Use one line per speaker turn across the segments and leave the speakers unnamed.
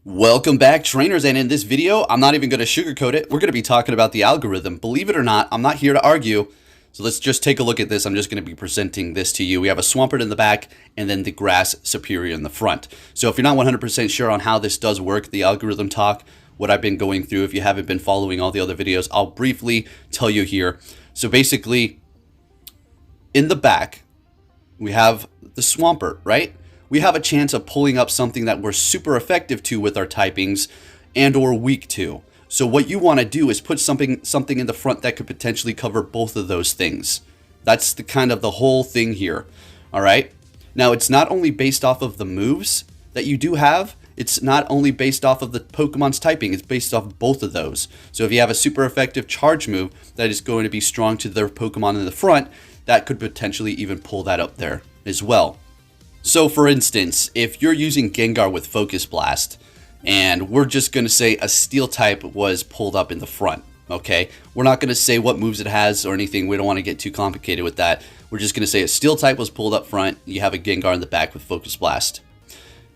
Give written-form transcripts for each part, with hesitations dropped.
Welcome back, trainers, and in this video, I'm not even going to sugarcoat it. We're going to be talking about the algorithm. Believe it or not, I'm not here to argue. So let's just take a look at this. I'm just going to be presenting this to you. We have a Swampert in the back and then the Grass Superior in the front. So if you're not 100% sure on how this does work, the algorithm talk, what I've been going through, if you haven't been following all the other videos, I'll briefly tell you here. So basically, in the back, we have the Swampert, right? We have a chance of pulling up something that we're super effective to with our typings and or weak to. So what you want to do is put something in the front that could potentially cover both of those things. That's the kind of the whole thing here. All right. Now it's not only based off of the moves that you do have. It's not only based off of the Pokemon's typing. It's based off both of those. So if you have a super effective charge move that is going to be strong to their Pokemon in the front, that could potentially even pull that up there as well. So for instance, if you're using Gengar with Focus Blast, and we're just going to say a Steel type was pulled up in the front, okay? We're not going to say what moves it has or anything. We don't want to get too complicated with that. We're just going to say a Steel type was pulled up front. You have a Gengar in the back with Focus Blast.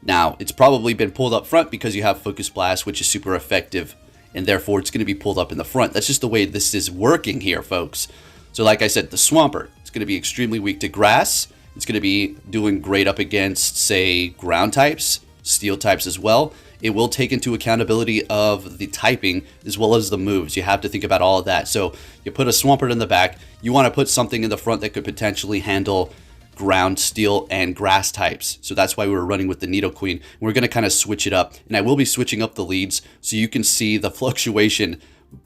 Now, it's probably been pulled up front because you have Focus Blast, which is super effective, and therefore it's going to be pulled up in the front. That's just the way this is working here, folks. So like I said, the Swampert, it's going to be extremely weak to Grass. It's going to be doing great up against, say, ground types, steel types as well. It will take into accountability of the typing as well as the moves. You have to think about all of that. So you put a Swampert in the back. You want to put something in the front that could potentially handle ground, steel, and grass types. So that's why we were running with the Nidoqueen. We're going to kind of switch it up. And I will be switching up the leads so you can see the fluctuation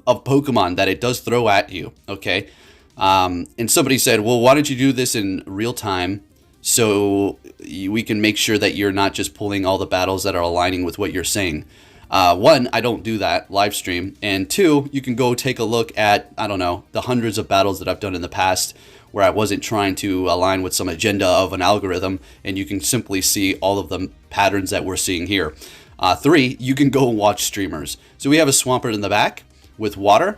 of Pokemon that it does throw at you, okay? And somebody said, well, why don't you do this in real time so we can make sure that you're not just pulling all the battles that are aligning with what you're saying? One, I don't do that live stream. And two, you can go take a look at, I don't know, the hundreds of battles that I've done in the past where I wasn't trying to align with some agenda of an algorithm. And you can simply see all of the patterns that we're seeing here. Three, you can go and watch streamers. So we have a Swampert in the back with water.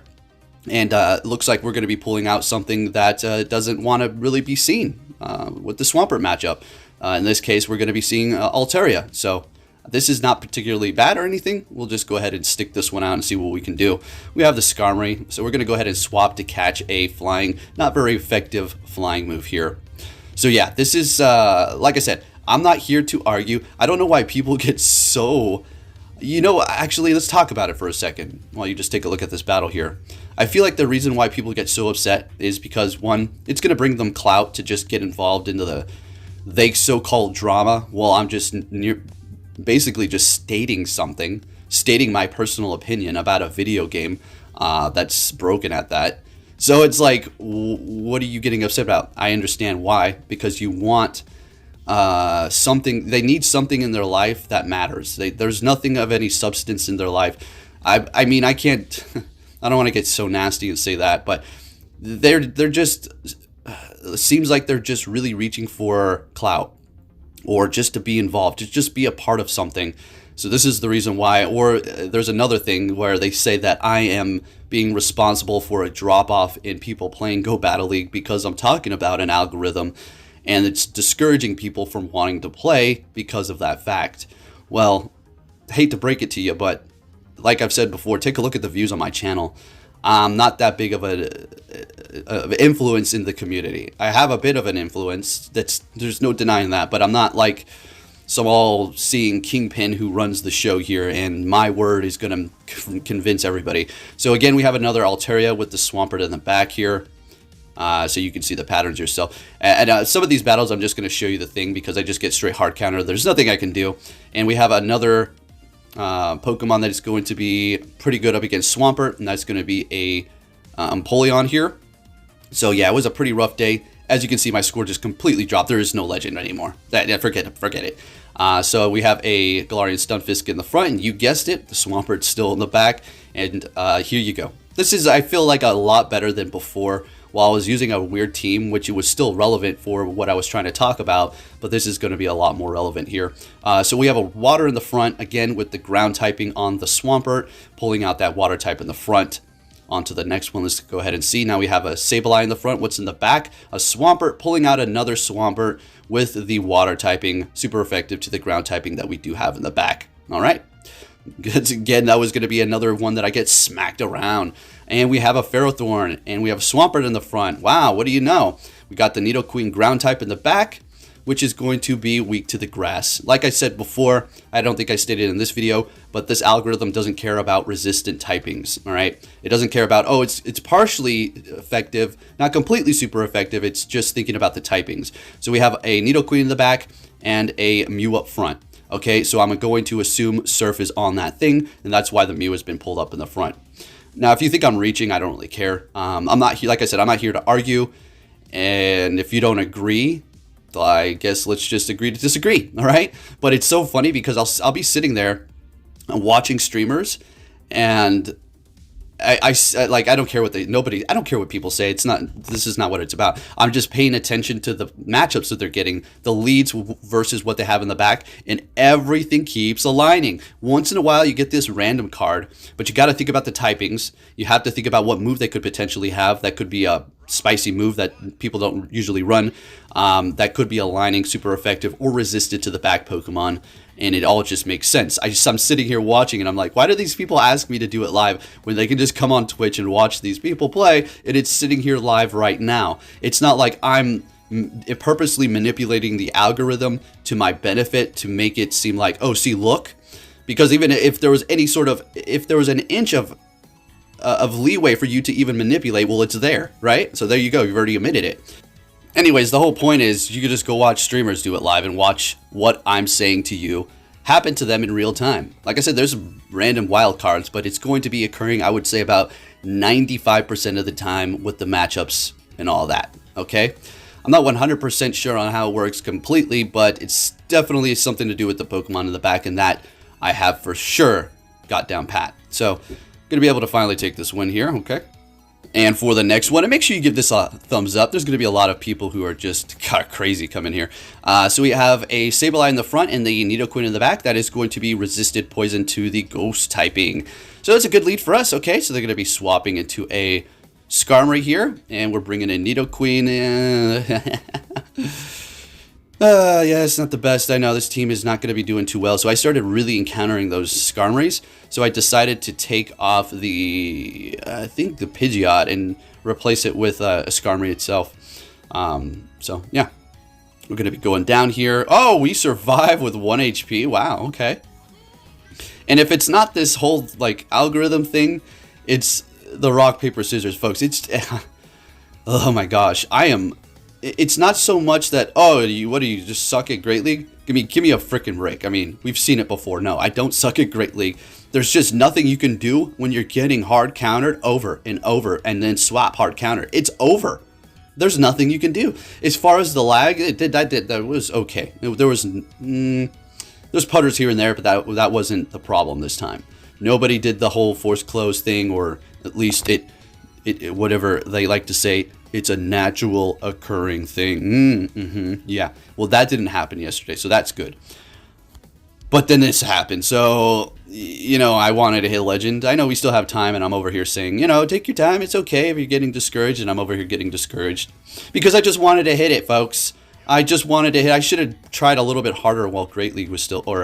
And it looks like we're going to be pulling out something that doesn't want to really be seen with the Swampert matchup. In this case, we're going to be seeing Altaria. So this is not particularly bad or anything. We'll just go ahead and stick this one out and see what we can do. We have the Skarmory. So we're going to go ahead and swap to catch a flying, not very effective flying move here. So yeah, this is, like I said, I'm not here to argue. I don't know why people get so... You know, actually, let's talk about it for a second while you just take a look at this battle here. I feel like the reason why people get so upset is because, one, it's going to bring them clout to just get involved into the so-called drama while I'm just basically just stating something, stating my personal opinion about a video game that's broken at that. So it's like, what are you getting upset about? I understand why, because you want... something, they need something in their life that matters. There's nothing of any substance in their life. I mean, I can't, I don't want to get so nasty and say that, but they're just, it seems like they're just really reaching for clout or just to be involved, to just be a part of something. So this is the reason why. Or there's another thing where they say that I am being responsible for a drop off in people playing Go Battle League because I'm talking about an algorithm. And it's discouraging people from wanting to play because of that fact. Well, I hate to break it to you, but like I've said before, take a look at the views on my channel. I'm not that big of an influence in the community. I have a bit of an influence. There's no denying that, but I'm not like some all-seeing kingpin who runs the show here, and my word is going to convince everybody. So again, we have another Altaria with the Swampert in the back here. So you can see the patterns yourself. And some of these battles, I'm just going to show you the thing because I just get straight hard counter. There's nothing I can do. And we have another Pokemon that is going to be pretty good up against Swampert, and that's going to be a Empoleon here. So yeah, it was a pretty rough day. As you can see, my score just completely dropped. There is no legend anymore. Forget it. So we have a Galarian Stunfisk in the front, and you guessed it, the Swampert's still in the back. And here you go. This is, I feel like, a lot better than before. While I was using a weird team, which it was still relevant for what I was trying to talk about, but this is going to be a lot more relevant here. So we have a water in the front, again, with the ground typing on the Swampert, pulling out that water type in the front. On to the next one, let's go ahead and see. Now we have a Sableye in the front. What's in the back? A Swampert, pulling out another Swampert with the water typing, super effective to the ground typing that we do have in the back. All right. Again, that was going to be another one that I get smacked around. And we have a Ferrothorn, and we have a Swampert in the front. Wow, what do you know? We got the Nidoqueen ground type in the back, which is going to be weak to the grass. Like I said before, I don't think I stated in this video, but this algorithm doesn't care about resistant typings, all right? It doesn't care about, oh, it's partially effective, not completely super effective, it's just thinking about the typings. So we have a Nidoqueen in the back and a Mew up front. Okay, so I'm going to assume Surf is on that thing, and that's why the Mew has been pulled up in the front. Now, if you think I'm reaching, I don't really care. I'm not here, like I said, I'm not here to argue, and if you don't agree, I guess let's just agree to disagree, all right? But it's so funny because I'll be sitting there watching streamers, and I don't care what I don't care what people say. This is not what it's about. I'm just paying attention to the matchups that they're getting, the leads versus what they have in the back, and everything keeps aligning. Once in a while, you get this random card, but you got to think about the typings. You have to think about what move they could potentially have. That could be a spicy move that people don't usually run. That could be aligning super effective or resisted to the back Pokemon. And it all just makes sense. I'm sitting here watching, and I'm like, why do these people ask me to do it live when they can just come on Twitch and watch these people play, and it's sitting here live right now? It's not like I'm purposely manipulating the algorithm to my benefit to make it seem like, oh, see, look. Because even if there was any sort of, if there was an inch of leeway for you to even manipulate, well, it's there, right? So there you go. You've already admitted it. Anyways, the whole point is you can just go watch streamers do it live and watch what I'm saying to you happen to them in real time. Like I said, there's random wild cards, but it's going to be occurring, I would say, about 95% of the time with the matchups and all that, okay? I'm not 100% sure on how it works completely, but it's definitely something to do with the Pokemon in the back, and that I have for sure got down pat. So, going to be able to finally take this win here, okay? And for the next one, and make sure you give this a thumbs up. There's going to be a lot of people who are just crazy coming here. So we have a Sableye in the front and the Nidoqueen in the back. That is going to be resisted poison to the ghost typing. So that's a good lead for us. Okay, so they're going to be swapping into a Skarmory here. And we're bringing in Nidoqueen. Yeah, it's not the best. I know this team is not going to be doing too well. So I started really encountering those Skarmories. So I decided to take off the, I think the Pidgeot and replace it with a Skarmory itself. So yeah, we're going to be going down here. Oh, we survive with 1 HP. Wow, okay. And if it's not this whole like algorithm thing, it's the rock, paper, scissors, folks. It's, oh my gosh, it's not so much that, oh, what do you just suck at Great League? Give me a freaking break. I mean, we've seen it before. No, I don't suck at Great League. There's just nothing you can do when you're getting hard countered over and over and then swap hard counter. It's over. There's nothing you can do. As far as the lag, that was okay. There's putters here and there, but that wasn't the problem this time. Nobody did the whole forced close thing, or at least it whatever they like to say. It's a natural occurring thing. Yeah. Well, that didn't happen yesterday, so that's good. But then this happened. So, you know, I wanted to hit Legend. I know we still have time, and I'm over here saying, you know, take your time. It's okay if you're getting discouraged, and I'm over here getting discouraged. Because I just wanted to hit it, folks. I just wanted to hit. I should have tried a little bit harder while Great League was still, or,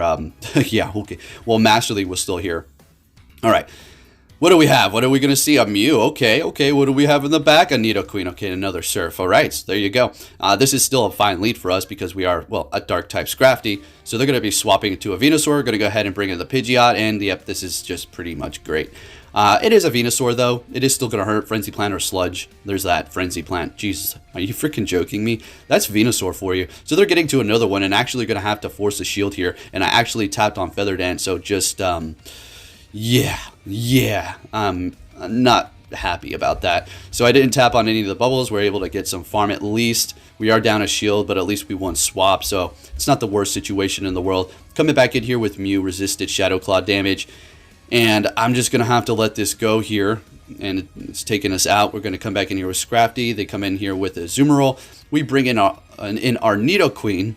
yeah, okay. While Master League was still here. All right. What do we have? What are we going to see? A Mew. Okay. What do we have in the back? A Nidoqueen. Okay, another Surf. All right, so there you go. This is still a fine lead for us because we are, well, a Dark-type Scrafty. So they're going to be swapping it to a Venusaur. Going to go ahead and bring in the Pidgeot. And, yep, this is just pretty much great. It is a Venusaur, though. It is still going to hurt. Frenzy Plant or Sludge. There's that. Frenzy Plant. Jesus, are you freaking joking me? That's Venusaur for you. So they're getting to another one and actually going to have to force a shield here. And I actually tapped on Feather Dance, so just, yeah, I'm not happy about that. So I didn't tap on any of the bubbles. We're able to get some farm at least. We are down a shield, but at least we won swap, so it's not the worst situation in the world. Coming back in here with Mew, resisted Shadow Claw damage, and I'm just going to have to let this go here, and it's taking us out. We're going to come back in here with Scrafty. They come in here with a Zoomerol. We bring in our Nidoqueen,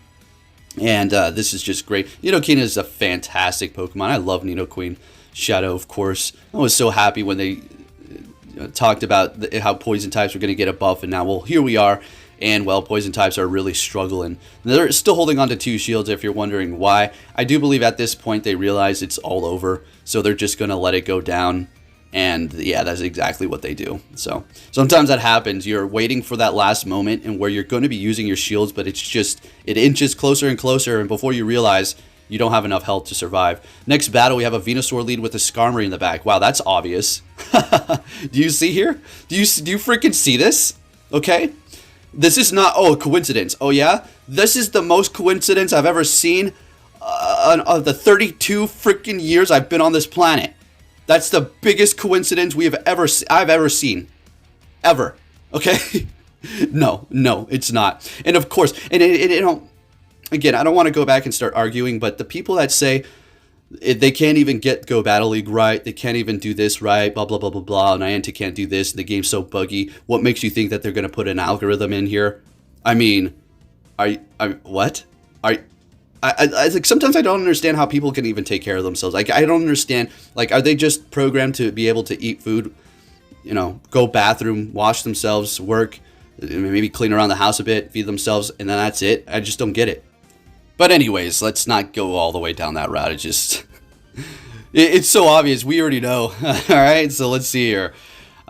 and this is just great. Nidoqueen is a fantastic Pokemon. I love Nidoqueen. Shadow, of course. I was so happy when they talked about how poison types were going to get a buff, and now, well, here we are. And, well, poison types are really struggling. They're still holding on to 2 shields if you're wondering why. I do believe at this point they realize it's all over, so they're just going to let it go down. And yeah, that's exactly what they do. So sometimes that happens. You're waiting for that last moment and where you're going to be using your shields, but it's just, it inches closer and closer, and before you realize, you don't have enough health to survive. Next battle, we have a Venusaur lead with a Skarmory in the back. Wow, that's obvious. Do you see here? Do you freaking see this? Okay. This is not, oh, a coincidence. Oh, yeah? This is the most coincidence I've ever seen of the 32 freaking years I've been on this planet. That's the biggest coincidence I've ever seen. Ever. Okay? No, it's not. And of course, and again, I don't want to go back and start arguing, but the people that say they can't even get Go Battle League right, they can't even do this right, blah, blah, blah, blah, blah, Niantic can't do this, the game's so buggy, what makes you think that they're going to put an algorithm in here? I mean, what? Like, sometimes I don't understand how people can even take care of themselves. Like, I don't understand, like, are they just programmed to be able to eat food, you know, go bathroom, wash themselves, work, maybe clean around the house a bit, feed themselves, and then that's it? I just don't get it. But anyways, let's not go all the way down that route. It's just, it's so obvious. We already know. All right, so let's see here.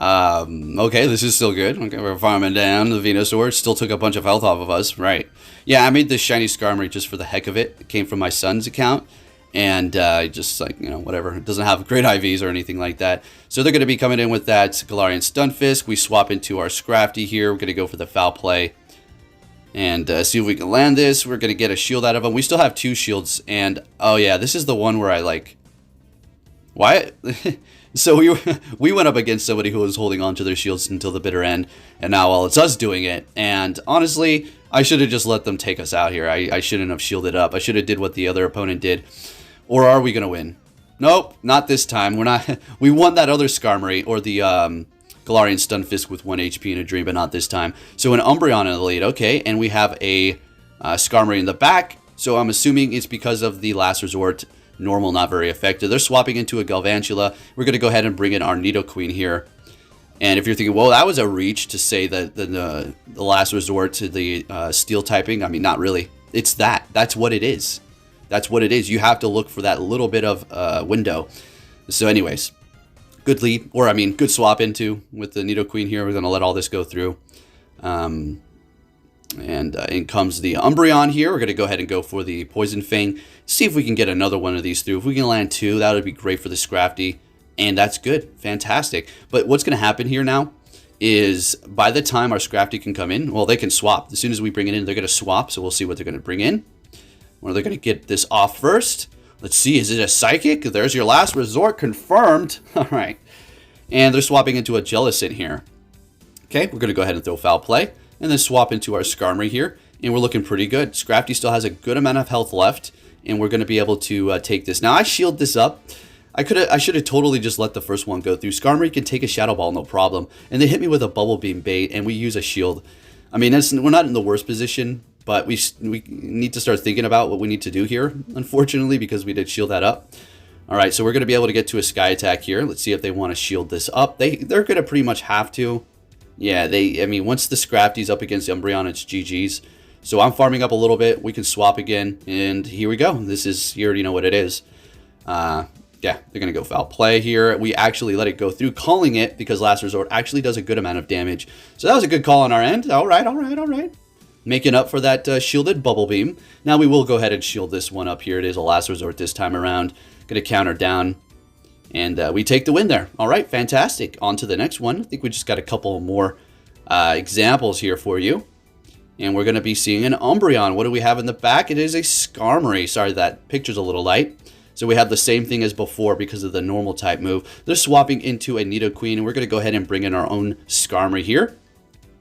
Okay, this is still good. Okay, we're farming down the Venusaur. It still took a bunch of health off of us. Right. Yeah, I made this shiny Skarmory just for the heck of it. It came from my son's account. And just like, you know, whatever. It doesn't have great IVs or anything like that. So they're going to be coming in with that Galarian Stunfisk. We swap into our Scrafty here. We're going to go for the Foul Play. And see if we can land this. We're going to get a shield out of them. We still have 2 shields. And, oh yeah, this is the one where I like... Why? So we went up against somebody who was holding on to their shields until the bitter end. And now, well, it's us doing it. And honestly, I should have just let them take us out here. I shouldn't have shielded up. I should have did what the other opponent did. Or are we going to win? Nope, not this time. We're not. We won that other Skarmory, or the Galarian Stunfisk with 1 HP in a dream, but not this time. So an Umbreon in the lead, okay, and we have a Skarmory in the back. So I'm assuming it's because of the Last Resort normal, not very effective. They're swapping into a Galvantula. We're going to go ahead and bring in our Nidoqueen here. And if you're thinking, well, that was a reach to say that the Last Resort to the Steel typing, I mean, not really. It's that. That's what it is. That's what it is. You have to look for that little bit of window. So anyways, good lead, or I mean, good swap into with the Nidoqueen here. We're going to let all this go through. And in comes the Umbreon here. We're going to go ahead and go for the Poison Fang. See if we can get another one of these through. If we can land 2, that would be great for the Scrafty. And that's good. Fantastic. But what's going to happen here now is by the time our Scrafty can come in, well, they can swap. As soon as we bring it in, they're going to swap. So we'll see what they're going to bring in. Or they're going to get this off first. Let's see. Is it a Psychic? There's your Last Resort confirmed. All right. And they're swapping into a Jellicent here. Okay. We're going to go ahead and throw Foul Play. And then swap into our Skarmory here. And we're looking pretty good. Scrafty still has a good amount of health left. And we're going to be able to take this. Now, I shield this up. I should have totally just let the first one go through. Skarmory can take a Shadow Ball, no problem. And they hit me with a Bubble Beam bait. And we use a shield. I mean, we're not in the worst position. But we need to start thinking about what we need to do here, unfortunately, because we did shield that up. All right, so we're going to be able to get to a Sky Attack here. Let's see if they want to shield this up. They're going to pretty much have to. Yeah, I mean, once the Scrafty's up against Umbreon, it's GG's. So I'm farming up a little bit. We can swap again, and here we go. This is, you already know what it is. Yeah, they're going to go Foul Play here. We actually let it go through, calling it, because Last Resort actually does a good amount of damage. So that was a good call on our end. All right. Making up for that shielded Bubble Beam. Now we will go ahead and shield this one up here. It is a Last Resort this time around. Going to counter down. And we take the win there. All right, fantastic. On to the next one. I think we just got a couple more examples here for you. And we're going to be seeing an Umbreon. What do we have in the back? It is a Skarmory. Sorry, that picture's a little light. So we have the same thing as before because of the normal type move. They're swapping into a Nidoqueen. And we're going to go ahead and bring in our own Skarmory here.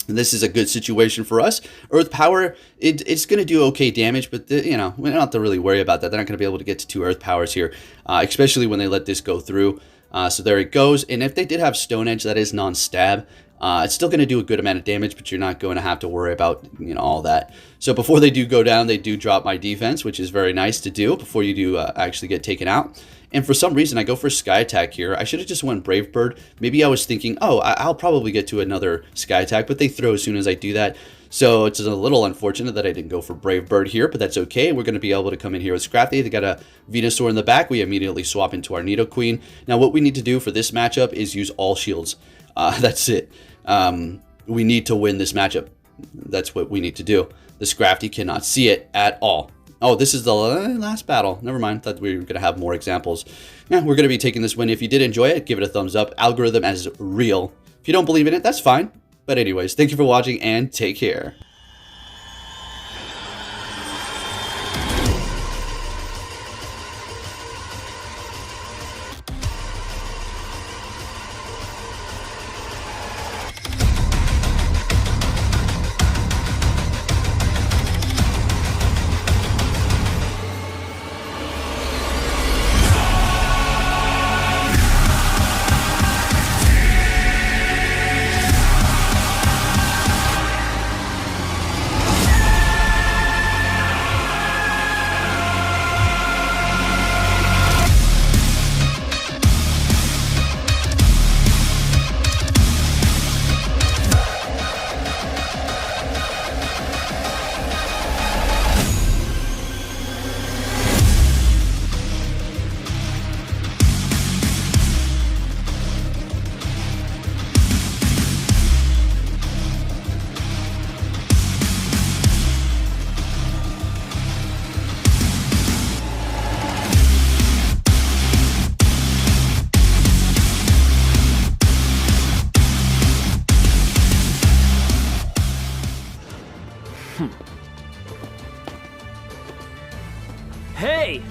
And this is a good situation for us. Earth Power, it's going to do okay damage, but you know, we don't have to really worry about that. They're not going to be able to get to 2 Earth Powers here, especially when they let this go through. So there it goes. And if they did have Stone Edge, that is non-stab. It's still going to do a good amount of damage, but you're not going to have to worry about, you know, all that. So before they do go down, they do drop my defense, which is very nice to do before you do actually get taken out. And for some reason, I go for Sky Attack here. I should have just went Brave Bird. Maybe I was thinking, oh, I'll probably get to another Sky Attack, but they throw as soon as I do that. So it's a little unfortunate that I didn't go for Brave Bird here, but that's okay. We're going to be able to come in here with Scrafty. They got a Venusaur in the back. We immediately swap into our Nidoqueen. Now what we need to do for this matchup is use all shields. That's it. We need to win this matchup. That's what we need to do. The Scrafty cannot see it at all. Oh, this is the last battle. Never mind. Thought we were going to have more examples. Yeah, we're going to be taking this win. If you did enjoy it, give it a thumbs up. Algorithm as real. If you don't believe in it, that's fine. But anyways, thank you for watching and take care.
Hey!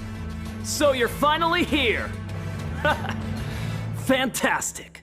So you're finally here! Fantastic!